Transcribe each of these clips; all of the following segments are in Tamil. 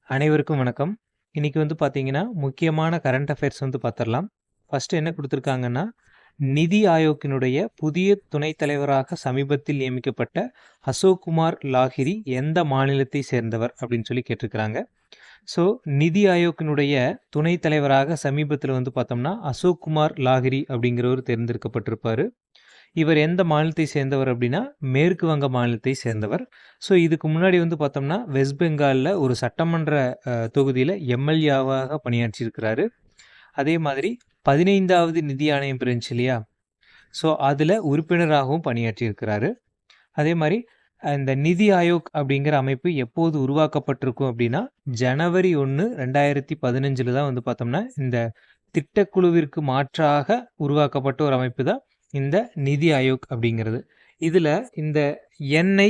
அனைவருக்கும் வணக்கம். இன்னைக்கு வந்து பார்த்தீங்கன்னா, முக்கியமான கரண்ட் அஃபேர்ஸ் வந்து பார்த்துரலாம். ஃபர்ஸ்ட் என்ன குடுத்துருக்காங்கன்னா, நிதி ஆயோக்கினுடைய புதிய துணைத் தலைவராக சமீபத்தில் நியமிக்கப்பட்ட அசோக் குமார் லாஹிரி எந்த மாநிலத்தை சேர்ந்தவர்? அப்படின்னு சொல்லி கேட்டிருக்கிறாங்க. ஸோ, நிதி ஆயோக்கினுடைய துணைத் தலைவராக சமீபத்தில வந்து பார்த்தோம்னா, அசோக் குமார் லாஹிரி அப்படிங்கிறவர் தேர்ந்தெடுக்கப்பட்டிருப்பாரு. இவர் எந்த மாநிலத்தை சேர்ந்தவர் அப்படின்னா, மேற்கு வங்க மாநிலத்தை சேர்ந்தவர். ஸோ இதுக்கு முன்னாடி வந்து பார்த்தோம்னா, வெஸ்ட் பெங்கால்ல ஒரு சட்டமன்ற தொகுதியில எம்எல்ஏவாக பணியாற்றியிருக்கிறாரு. அதே மாதிரி 15வது நிதி ஆணையம் இருந்துச்சு இல்லையா? ஸோ அதில உறுப்பினராகவும் பணியாற்றியிருக்கிறாரு. அதே மாரி இந்த நிதி ஆயோக் அப்படிங்கிற அமைப்பு எப்போது உருவாக்கப்பட்டிருக்கும் அப்படின்னா, ஜனவரி 1, 2015ல தான் வந்து பார்த்தோம்னா, இந்த திட்டக்குழுவிற்கு மாற்றாக உருவாக்கப்பட்ட ஒரு அமைப்பு தான் இந்த நிதி ஆயோக் அப்படிங்கிறது. இதில இந்த என்ஐ,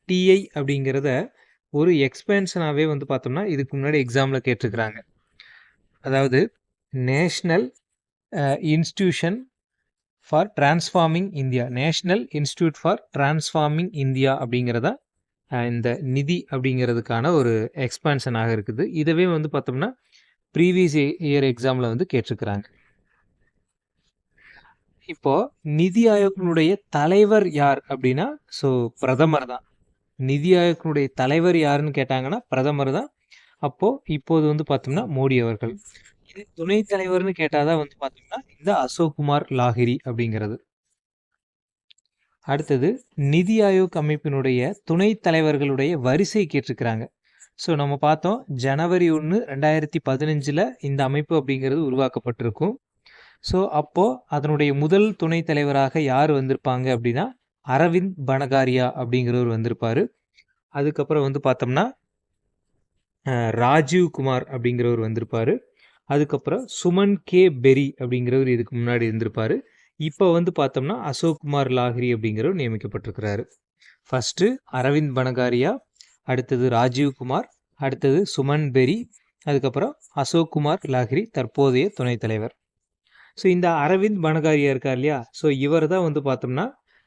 டிஐ அப்படிங்கிறத ஒரு எக்ஸ்பேன்ஷனாவே வந்து பார்த்தோம்னா, இதுக்கு முன்னாடி எக்ஸாம்ல கேட்டிருக்கிறாங்க. அதாவது national institution for transforming India. National institute for transforming India அப்படிங்கிறத இந்த நிதி அப்படிங்கிறதுக்கான ஒரு எக்ஸ்பான்ஷனாக இருக்குது. இதவே வந்து பார்த்தோம்னா, ப்ரீவியஸ் இயர் எக்ஸாம்ல வந்து கேட்டிருக்கிறாங்க. இப்போ நிதி ஆயோக்கினுடைய தலைவர் யார் அப்படின்னா, ஸோ பிரதமர் தான். நிதி ஆயோக்கினுடைய தலைவர் யாருன்னு கேட்டாங்கன்னா, பிரதமர் தான். அப்போ இப்போது வந்து பார்த்தோம்னா, மோடி அவர்கள். இது துணைத் தலைவர்னு கேட்டா தான் வந்து பார்த்தோம்னா, இந்த அசோக் குமார் லாஹிரி அப்படிங்கிறது. அடுத்தது நிதி ஆயோக் அமைப்பினுடைய துணைத் தலைவர்களுடைய வரிசை கேட்டிருக்கிறாங்க. ஸோ நம்ம பார்த்தோம் ஜனவரி 1, 2015ல இந்த அமைப்பு அப்படிங்கிறது உருவாக்கப்பட்டிருக்கும். ஸோ அப்போ அதனுடைய முதல் துணைத் தலைவராக யார் வந்திருப்பாங்க அப்படின்னா, அரவிந்த் பனகாரியா அப்படிங்கிறவர் வந்திருப்பாரு. அதுக்கப்புறம் வந்து பார்த்தோம்னா, ராஜீவ் குமார் அப்படிங்கிறவர் வந்திருப்பாரு. அதுக்கப்புறம் சுமன் கே பெரி அப்படிங்கிறவர் இதுக்கு முன்னாடி இருந்திருப்பாரு. இப்போ வந்து பார்த்தோம்னா, அசோக் குமார் லாஹிரி அப்படிங்கிறவர் நியமிக்கப்பட்டிருக்கிறாரு. ஃபர்ஸ்ட்டு அரவிந்த் பனகாரியா, அடுத்தது ராஜீவ் குமார், அடுத்தது சுமன் பெரி, அதுக்கப்புறம் அசோக் குமார் லாஹிரி தற்போதைய துணைத் தலைவர். ஸோ இந்த அரவிந்த் பனகாரியா இருக்கார் இல்லையா? ஸோ இவர் தான் வந்து பார்த்தோம்னா,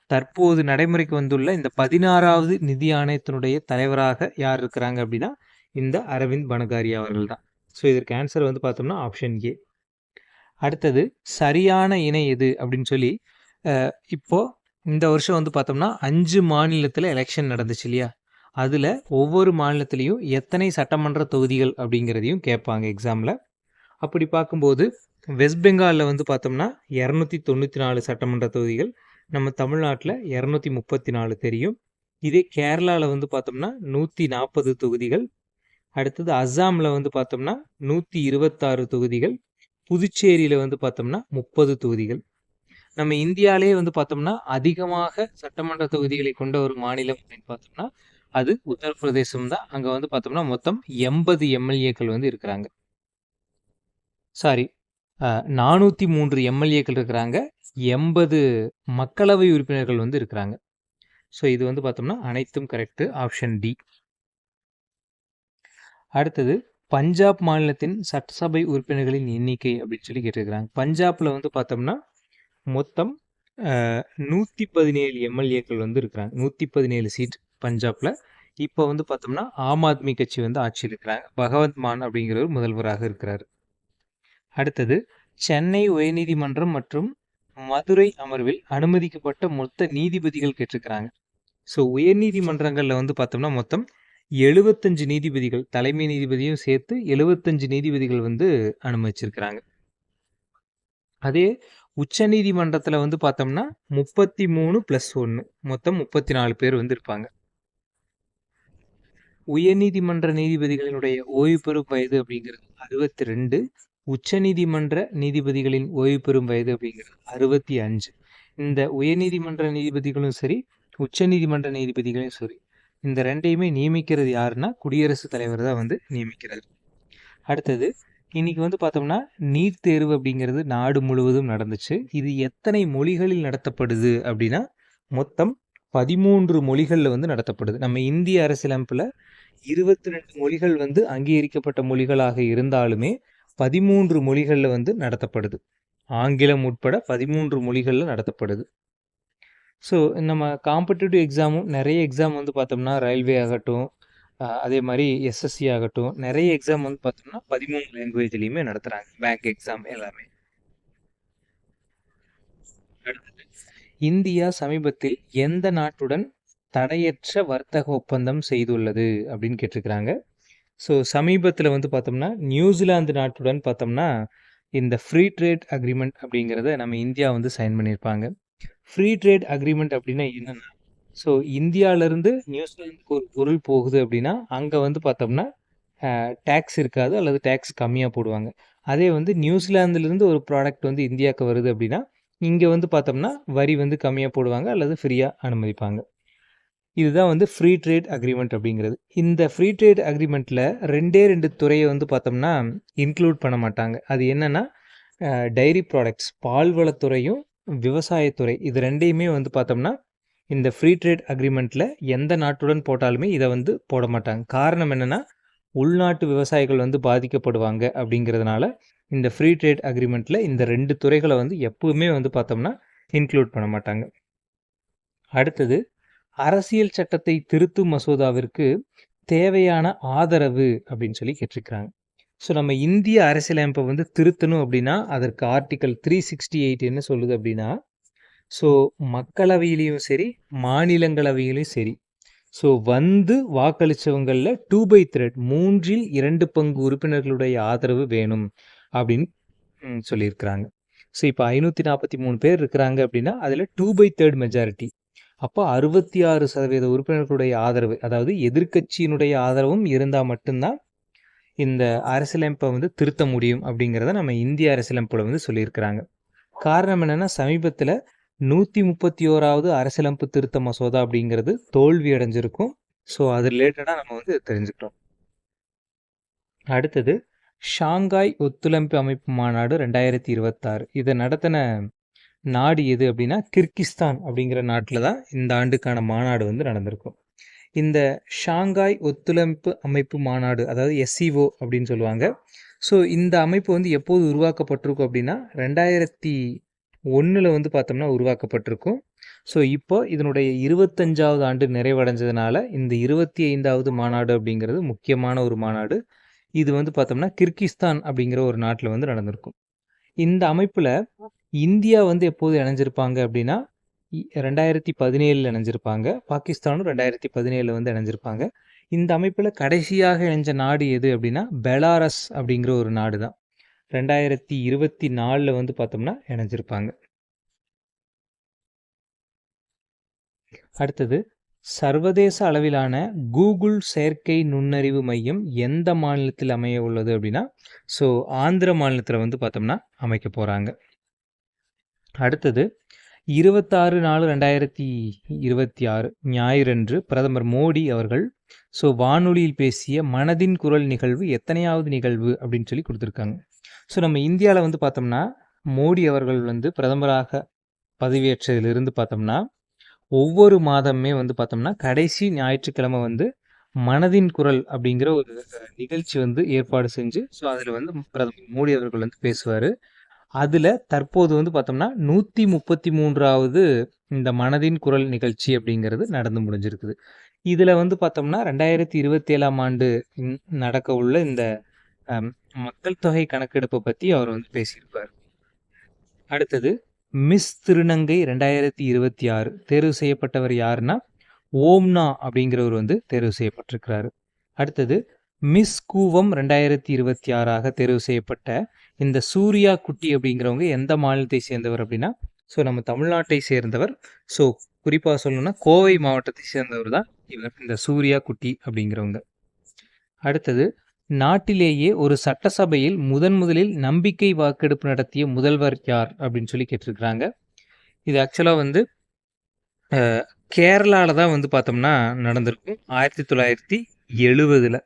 தற்போது நடைமுறைக்கு வந்துள்ள இந்த 16வது நிதி ஆணையத்தினுடைய தலைவராக யார் இருக்கிறாங்க அப்படின்னா, இந்த அரவிந்த் பனகாரியா அவர்கள் தான். ஸோ இதற்கு ஆன்சர் வந்து பார்த்தோம்னா ஆப்ஷன் ஏ. அடுத்தது சரியான இணை எது அப்படின்னு சொல்லி, இப்போ இந்த வருஷம் வந்து பார்த்தோம்னா 5 மாநிலத்தில எலெக்ஷன் நடந்துச்சு இல்லையா? அதில ஒவ்வொரு மாநிலத்திலயும் எத்தனை சட்டமன்ற தொகுதிகள் அப்படிங்கிறதையும் கேட்பாங்க எக்ஸாம்ல. அப்படி பார்க்கும்போது வெஸ்ட் பெங்காலில் வந்து பார்த்தோம்னா 294 சட்டமன்ற தொகுதிகள், நம்ம தமிழ்நாட்டில் 234 தெரியும். இதே கேரளாவில் வந்து பார்த்தோம்னா 140 தொகுதிகள், அடுத்தது அஸ்ஸாமில் வந்து பார்த்தோம்னா 126 தொகுதிகள், புதுச்சேரியில் வந்து பார்த்தோம்னா 30 தொகுதிகள். நம்ம இந்தியாவிலே வந்து பார்த்தோம்னா அதிகமாக சட்டமன்ற தொகுதிகளை கொண்ட ஒரு மாநிலம் அப்படின்னு பார்த்தோம்னா அது உத்தரப்பிரதேசம் தான். அங்கே வந்து பார்த்தோம்னா மொத்தம் 80 எம்எல்ஏக்கள் வந்து இருக்கிறாங்க. சாரி, 403 எம்எல்ஏக்கள் இருக்கிறாங்க. 80 மக்களவை உறுப்பினர்கள் வந்து இருக்கிறாங்க. ஸோ இது வந்து பார்த்தோம்னா அனைத்தும் கரெக்ட். Option D. அடுத்தது பஞ்சாப் மாநிலத்தின் சட்டசபை உறுப்பினர்களின் எண்ணிக்கை அப்படின்னு சொல்லி கேட்டிருக்கிறாங்க. பஞ்சாப்ல வந்து பார்த்தோம்னா மொத்தம் 117 எம்எல்ஏக்கள் வந்து இருக்கிறாங்க. 117 சீட் பஞ்சாப்ல. இப்போ வந்து பார்த்தோம்னா ஆம் ஆத்மி கட்சி வந்து ஆட்சியில் இருக்கிறாங்க. பகவந்த் மான் அப்படிங்கிறவர் முதல்வராக இருக்கிறார். அடுத்தது சென்னை உயர்நீதிமன்றம் மற்றும் மதுரை அமர்வில் அனுமதிக்கப்பட்ட மொத்த நீதிபதிகள் கேட்டிருக்கிறாங்க. ஸோ உயர்நீதிமன்றங்களில் வந்து பார்த்தோம்னா மொத்தம் 75 நீதிபதிகள், தலைமை நீதிபதியும் சேர்த்து 75 நீதிபதிகள் வந்து அனுமதிச்சிருக்கிறாங்க. அதே உச்சநீதிமன்றத்தில் வந்து பார்த்தோம்னா 33 + 1 மொத்தம் 34 பேர் வந்து இருப்பாங்க. உயர்நீதிமன்ற நீதிபதிகளினுடைய ஓய்வு பெறும் வயது அப்படிங்கிறது 62. உச்சநீதிமன்ற நீதிபதிகளின் ஓய்வு பெறும் வயது அப்படிங்கிறது 65. இந்த உயர்நீதிமன்ற நீதிபதிகளும் சரி, உச்சநீதிமன்ற நீதிபதிகளும் சரி, இந்த ரெண்டையுமே நியமிக்கிறது யாருன்னா குடியரசுத் தலைவர் தான் வந்து நியமிக்கிறது. அடுத்தது இன்னைக்கு வந்து பார்த்தோம்னா நீட் தேர்வு அப்படிங்கிறது நாடு முழுவதும் நடந்துச்சு. இது எத்தனை மொழிகளில் நடத்தப்படுது அப்படின்னா மொத்தம் 13 மொழிகளில் வந்து நடத்தப்படுது. நம்ம இந்திய அரசியலமைப்பில் 22 மொழிகள் வந்து அங்கீகரிக்கப்பட்ட மொழிகளாக இருந்தாலுமே 13 மொழிகளில் வந்து நடத்தப்படுது. ஆங்கிலம் உட்பட 13 மொழிகளில் நடத்தப்படுது. ஸோ நம்ம காம்படிட்டிவ் எக்ஸாமும் நிறைய எக்ஸாம் வந்து பார்த்தோம்னா ரயில்வே ஆகட்டும், அதே மாதிரி எஸ்எஸ்சி ஆகட்டும், நிறைய எக்ஸாம் வந்து பார்த்தோம்னா 13 லாங்குவேஜ்லேயுமே நடத்துகிறாங்க, பேங்க் எக்ஸாம் எல்லாமே. அடுத்தது, இந்தியா சமீபத்தில் எந்த நாட்டுடன் தடையற்ற வர்த்தக ஒப்பந்தம் செய்துள்ளது அப்படின்னு கேட்டிருக்கிறாங்க. ஸோ சமீபத்தில் வந்து பார்த்தோம்னா நியூசிலாந்து நாட்டுடன் பார்த்தோம்னா இந்த ஃப்ரீ ட்ரேட் அக்ரிமெண்ட் அப்படிங்கிறத நம்ம இந்தியா வந்து சைன் பண்ணியிருப்பாங்க. ஃப்ரீ ட்ரேட் அக்ரிமெண்ட் அப்படின்னா என்னென்னா, ஸோ இந்தியாவிலேருந்து நியூசிலாந்துக்கு ஒரு பொருள் போகுது அப்படின்னா அங்கே வந்து பார்த்தோம்னா டேக்ஸ் இருக்காது அல்லது டேக்ஸ் கம்மியாக போடுவாங்க. அதே வந்து நியூசிலாந்துலேருந்து ஒரு ப்ராடக்ட் வந்து இந்தியாவுக்கு வருது அப்படின்னா இங்கே வந்து பார்த்தோம்னா வரி வந்து கம்மியாக போடுவாங்க அல்லது ஃப்ரீயாக அனுமதிப்பாங்க. இதுதான் வந்து ஃப்ரீ ட்ரேட் அக்ரிமெண்ட் அப்படிங்கிறது. இந்த ஃப்ரீ ட்ரேட் அக்ரிமெண்ட்டில் 2 துறையை வந்து பார்த்தோம்னா இன்க்ளூட் பண்ண மாட்டாங்க. அது என்னென்னா டைரி ப்ராடக்ட்ஸ், பால்வளத்துறையும் விவசாயத்துறை, இது 2யுமே வந்து பார்த்தோம்னா இந்த ஃப்ரீ ட்ரேட் அக்ரிமெண்ட்டில் எந்த நாட்டுடன் போட்டாலுமே இதை வந்து போட மாட்டாங்க. காரணம் என்னென்னா உள்நாட்டு விவசாயிகள் வந்து பாதிக்கப்படுவாங்க அப்படிங்கிறதுனால இந்த ஃப்ரீ ட்ரேட் அக்ரிமெண்ட்டில் இந்த 2 துறைகளை வந்து எப்பவுமே வந்து பார்த்தோம்னா இன்க்ளூட் பண்ண மாட்டாங்க. அடுத்தது, அரசியல் சட்டத்தை திருத்தும் மசோதாவிற்கு தேவையான ஆதரவு அப்படின்னு சொல்லி கேட்டிருக்கிறாங்க. ஸோ நம்ம இந்திய அரசியலமைப்பை வந்து திருத்தணும் அப்படின்னா அதற்கு ஆர்டிக்கல் 368 என்ன சொல்லுது அப்படின்னா, ஸோ மக்களவையிலையும் சரி மாநிலங்களவையிலையும் சரி, ஸோ வந்து வாக்களித்தவங்களில் 2/3 3/2 பங்கு உறுப்பினர்களுடைய ஆதரவு வேணும் அப்படின்னு சொல்லியிருக்கிறாங்க. ஸோ இப்போ 543 பேர் இருக்கிறாங்க அப்படின்னா அதில் 2/3 மெஜாரிட்டி, அப்போ 66% உறுப்பினர்களுடைய ஆதரவு, அதாவது எதிர்க்கட்சியினுடைய ஆதரவும் இருந்தால் மட்டும்தான் இந்த அரசியலமைப்பை வந்து திருத்த முடியும் அப்படிங்கிறத நம்ம இந்திய அரசியலமைப்பில் வந்து சொல்லியிருக்கிறாங்க. காரணம் என்னென்னா சமீபத்தில் 131வது அரசியலமைப்பு திருத்த மசோதா அப்படிங்கிறது தோல்வி அடைஞ்சிருக்கும். ஸோ அது ரிலேட்டடாக நம்ம வந்து தெரிஞ்சுக்கிறோம். அடுத்தது, ஷாங்காய் ஒத்துழைப்பு அமைப்பு மாநாடு 2026 இதை நடத்தின நாடு எது அப்படின்னா கிர்கிஸ்தான் அப்படிங்கிற நாட்டில் தான் இந்த ஆண்டுக்கான மாநாடு வந்து நடந்திருக்கும். இந்த ஷாங்காய் ஒத்துழைப்பு அமைப்பு மாநாடு, அதாவது SCO அப்படின்னு சொல்லுவாங்க. ஸோ இந்த அமைப்பு வந்து எப்போது உருவாக்கப்பட்டிருக்கும் அப்படின்னா 2001 வந்து பார்த்தோம்னா உருவாக்கப்பட்டிருக்கும். ஸோ இப்போ இதனுடைய 25வது ஆண்டு நிறைவடைஞ்சதுனால இந்த 25வது மாநாடு அப்படிங்கிறது முக்கியமான ஒரு மாநாடு. இது வந்து பார்த்தோம்னா கிர்கிஸ்தான் அப்படிங்கிற ஒரு நாட்டில் வந்து நடந்திருக்கும். இந்த அமைப்பில் இந்தியா வந்து எப்போது இணைஞ்சிருப்பாங்க அப்படின்னா 2017 இணைஞ்சிருப்பாங்க. பாகிஸ்தானும் 2017 வந்து இணைஞ்சிருப்பாங்க. இந்த அமைப்பில் கடைசியாக இணைஞ்ச நாடு எது அப்படின்னா பெலாரஸ் அப்படிங்கிற ஒரு நாடு தான் 2024 வந்து பார்த்தோம்னா இணைஞ்சிருப்பாங்க. அடுத்தது, சர்வதேச அளவிலான கூகுள் செயற்கை நுண்ணறிவு மையம் எந்த மாநிலத்தில் அமைய உள்ளது அப்படின்னா, ஸோ ஆந்திர மாநிலத்தில் வந்து பார்த்தோம்னா அமைக்க போகிறாங்க. அடுத்தது, 26/4/2026 ஞாயிறன்று பிரதமர் மோடி அவர்கள் ஸோ வானொலியில் பேசிய மனதின் குரல் நிகழ்வு எத்தனையாவது நிகழ்வு அப்படின்னு சொல்லி கொடுத்துருக்காங்க. ஸோ நம்ம இந்தியாவில் வந்து பார்த்தோம்னா மோடி அவர்கள் வந்து பிரதமராக பதவியேற்றதிலிருந்து பார்த்தோம்னா ஒவ்வொரு மாதமே வந்து பார்த்தோம்னா கடைசி ஞாயிற்றுக்கிழமை வந்து மனதின் குரல் அப்படிங்கிற ஒரு நிகழ்ச்சி வந்து ஏற்பாடு செஞ்சு ஸோ அதில் வந்து பிரதமர் மோடி அவர்கள் வந்து பேசுவார். அதில் தற்போது வந்து பார்த்தோம்னா 133வது இந்த மனதின் குரல் நிகழ்ச்சி அப்படிங்கிறது நடந்து முடிஞ்சிருக்குது. இதில் வந்து பார்த்தோம்னா 2027ஆம் ஆண்டு நடக்க உள்ள இந்த மக்கள் தொகை கணக்கெடுப்பை பற்றி அவர் வந்து பேசியிருப்பார். அடுத்தது, மிஸ் திருநங்கை 2026 தேர்வு செய்யப்பட்டவர் யாருன்னா ஓம்னா அப்படிங்கிறவர் வந்து தேர்வு செய்யப்பட்டிருக்கிறாரு. அடுத்தது, மிஸ் கூவம் 2026ஆக தேர்வு செய்யப்பட்ட இந்த சூர்யா குட்டி அப்படிங்கிறவங்க எந்த மாநிலத்தை சேர்ந்தவர் அப்படின்னா, ஸோ நம்ம தமிழ்நாட்டை சேர்ந்தவர். ஸோ குறிப்பாக சொல்லணும்னா கோவை மாவட்டத்தை சேர்ந்தவர் தான் இவர், இந்த சூர்யா குட்டி அப்படிங்கிறவங்க. அடுத்தது, நாட்டிலேயே ஒரு சட்டசபையில் முதலில் நம்பிக்கை வாக்கெடுப்பு நடத்திய முதல்வர் யார் அப்படின்னு சொல்லி கேட்டிருக்கிறாங்க. இது ஆக்சுவலாக வந்து கேரளாவில் தான் வந்து பார்த்தோம்னா நடந்திருக்கும் 1970.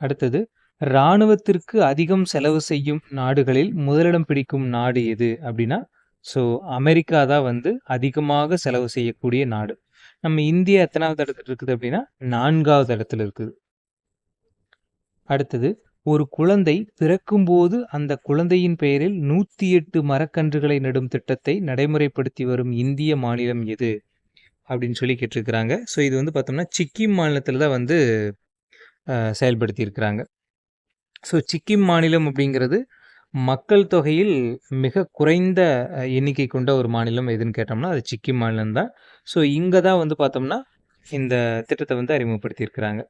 அடுத்தது, இராணுவத்திற்கு அதிகம் செலவு செய்யும் நாடுகளில் முதலிடம் பிடிக்கும் நாடு எது அப்படின்னா, ஸோ அமெரிக்கா தான் வந்து அதிகமாக செலவு செய்யக்கூடிய நாடு. நம்ம இந்தியா எத்தனாவது இடத்துல இருக்குது அப்படின்னா 4வது இடத்துல இருக்குது. அடுத்தது, ஒரு குழந்தை பிறக்கும்போது அந்த குழந்தையின் பெயரில் 108 மரக்கன்றுகளை நடும் திட்டத்தை நடைமுறைப்படுத்தி வரும் இந்திய மாநிலம் எது அப்படின்னு சொல்லி கேட்டிருக்கிறாங்க. ஸோ இது வந்து பார்த்தோம்னா சிக்கிம் மாநிலத்தில் தான் வந்து செயல்படுத்தியிருக்கிறாங்க. ஸோ சிக்கிம் மாநிலம் அப்படிங்கிறது மக்கள் தொகையில் மிக குறைந்த எண்ணிக்கை கொண்ட ஒரு மாநிலம் எதுன்னு கேட்டோம்னா அது சிக்கிம் மாநிலம் தான். ஸோ இங்கே தான் வந்து பார்த்தோம்னா இந்த திட்டத்தை வந்து அறிமுகப்படுத்தியிருக்கிறாங்க.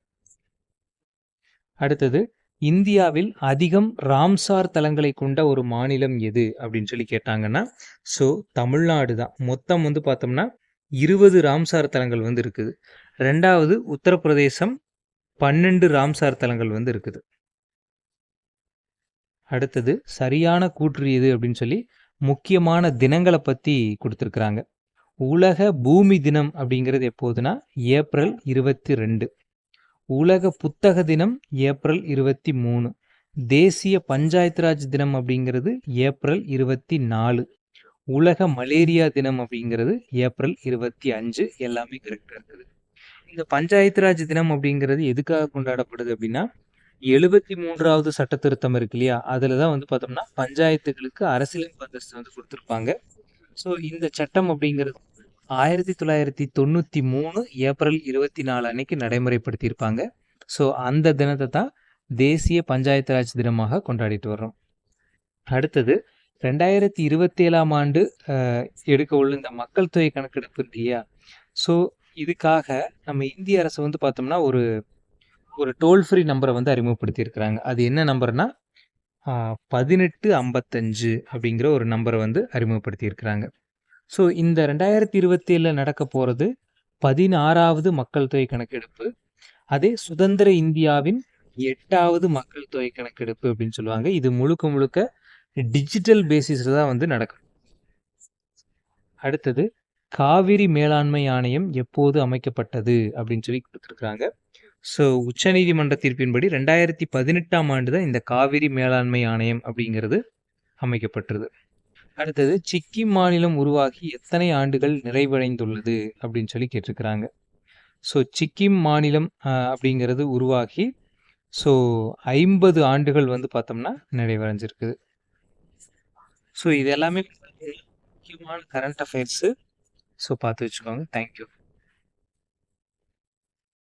அடுத்தது இந்தியாவில் அதிகம் ராம்சார் தலங்களை கொண்ட ஒரு மாநிலம் எது அப்படின்னு சொல்லி கேட்டாங்கன்னா ஸோ தமிழ்நாடு தான். மொத்தம் வந்து பார்த்தோம்னா 20 ராம்சார் தலங்கள் வந்து இருக்குது. ரெண்டாவது உத்தரப்பிரதேசம் 12 ராம்சார் தலங்கள் வந்து இருக்குது. அடுத்தது சரியான கூற்று எது அப்படின்னு சொல்லி முக்கியமான தினங்களை பற்றி கொடுத்துருக்குறாங்க. உலக பூமி தினம் அப்படிங்கிறது எப்போதுனா ஏப்ரல் 22. உலக புத்தக தினம் ஏப்ரல் 23. தேசிய பஞ்சாயத்து ராஜ் தினம் அப்படிங்கிறது ஏப்ரல் 24. உலக மலேரியா தினம் அப்படிங்கிறது ஏப்ரல் 25. எல்லாமே கரெக்டாக இருக்குது. இந்த பஞ்சாயத்து ராஜ் தினம் அப்படிங்கிறது எதுக்காக கொண்டாடப்படுது அப்படின்னா 73வது சட்ட திருத்தம் இருக்கு இல்லையா, அதில் தான் வந்து பார்த்தோம்னா பஞ்சாயத்துகளுக்கு அரசியலமைப்பு அந்தஸ்து வந்து கொடுத்துருப்பாங்க. ஸோ இந்த சட்டம் அப்படிங்கிறது 1993 ஏப்ரல் 24 அன்னைக்கு நடைமுறைப்படுத்தியிருப்பாங்க. ஸோ அந்த தினத்தை தான் தேசிய பஞ்சாயத்து ராஜ் தினமாக கொண்டாடிட்டு வர்றோம். அடுத்தது 2027ஆம் ஆண்டு எடுக்க உள்ள இந்த மக்கள் தொகை கணக்கெடுப்பு இருக்கு இல்லையா, ஸோ இதுக்காக நம்ம இந்திய அரசு வந்து பார்த்தோம்னா ஒரு டோல் ஃப்ரீ நம்பரை வந்து அறிமுகப்படுத்தியிருக்கிறாங்க. அது என்ன நம்பர்னா 1855 அப்படிங்கிற ஒரு நம்பரை வந்து அறிமுகப்படுத்தியிருக்கிறாங்க. ஸோ இந்த 2027 நடக்க போகிறது 16வது மக்கள் தொகை கணக்கெடுப்பு. அதே சுதந்திர இந்தியாவின் 8வது மக்கள் தொகை கணக்கெடுப்பு அப்படின்னு சொல்லுவாங்க. இது முழுக்க முழுக்க டிஜிட்டல் பேசிஸில் தான் வந்து நடக்கும். அடுத்தது காவிரி மேலாண்மை ஆணையம் எப்போது அமைக்கப்பட்டது அப்படின்னு சொல்லி கொடுத்துருக்குறாங்க. ஸோ உச்சநீதிமன்ற தீர்ப்பின்படி 2018ஆம் ஆண்டு தான் இந்த காவிரி மேலாண்மை ஆணையம் அப்படிங்கிறது அமைக்கப்பட்டது. அடுத்தது சிக்கிம் மாநிலம் உருவாகி எத்தனை ஆண்டுகள் நிறைவடைந்துள்ளது அப்படின்னு சொல்லி கேட்டிருக்கிறாங்க. ஸோ சிக்கிம் மாநிலம் அப்படிங்கிறது உருவாகி ஸோ 50 ஆண்டுகள் வந்து பார்த்தோம்னா நிறைவடைஞ்சிருக்குது. ஸோ இது எல்லாமே முக்கியமான கரண்ட் அஃபேர்ஸு. ஸோ பார்த்து வச்சுக்கோங்க. தேங்க்யூ.